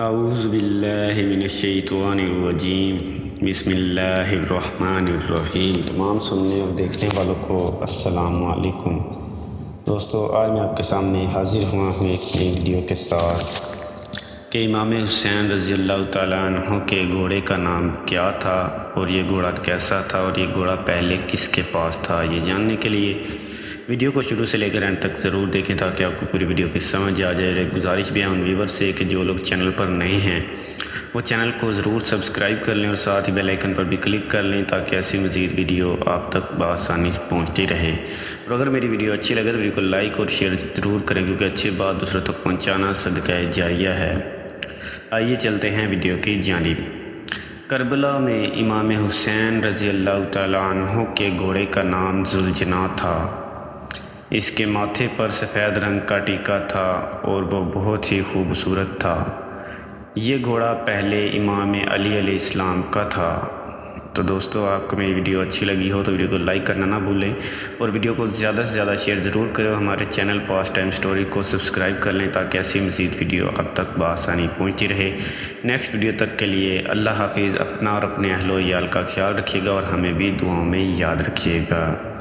اعوذ باللہ من الشیطان الرجیم بسم اللہ الرحمن الرحیم۔ تمام سننے اور دیکھنے والوں کو السلام علیکم۔ دوستو، آج میں آپ کے سامنے حاضر ہوا ہوں ایک نئی ویڈیو کے ساتھ کہ امام حسین رضی اللہ تعالیٰ عنہ کے گھوڑے کا نام کیا تھا اور یہ گھوڑا کیسا تھا اور یہ گھوڑا پہلے کس کے پاس تھا۔ یہ جاننے کے لیے ویڈیو کو شروع سے لے کر اینڈ تک ضرور دیکھیں تاکہ آپ کو پوری ویڈیو کی سمجھ آ جائے۔ ایک گزارش بھی ہے ان ویور سے کہ جو لوگ چینل پر نئے ہیں وہ چینل کو ضرور سبسکرائب کر لیں اور ساتھ ہی بیل آئیکن پر بھی کلک کر لیں تاکہ ایسی مزید ویڈیو آپ تک بآسانی پہنچتی رہے۔ اور اگر میری ویڈیو اچھی لگے تو ویڈیو کو لائک اور شیئر ضرور کریں کیونکہ اچھی بات دوسروں تک پہنچانا صدقہ جاریہ ہے۔ آئیے چلتے ہیں ویڈیو کی جانب۔ کربلا میں امام حسین رضی اللہ تعالیٰ عنہ کے گھوڑے کا نام ذوالجناح تھا۔ اس کے ماتھے پر سفید رنگ کا ٹیکا تھا اور وہ بہت ہی خوبصورت تھا۔ یہ گھوڑا پہلے امام علی علیہ السلام کا تھا۔ تو دوستو، آپ کو میری ویڈیو اچھی لگی ہو تو ویڈیو کو لائک کرنا نہ بھولیں اور ویڈیو کو زیادہ سے زیادہ شیئر ضرور کریں۔ ہمارے چینل پاس ٹائم سٹوری کو سبسکرائب کر لیں تاکہ ایسی مزید ویڈیو اب تک بآسانی پہنچتی رہے۔ نیکسٹ ویڈیو تک کے لیے اللہ حافظ۔ اپنا اور اپنے اہل و عیال کا خیال رکھیے گا اور ہمیں بھی دعاؤں میں یاد رکھیے گا۔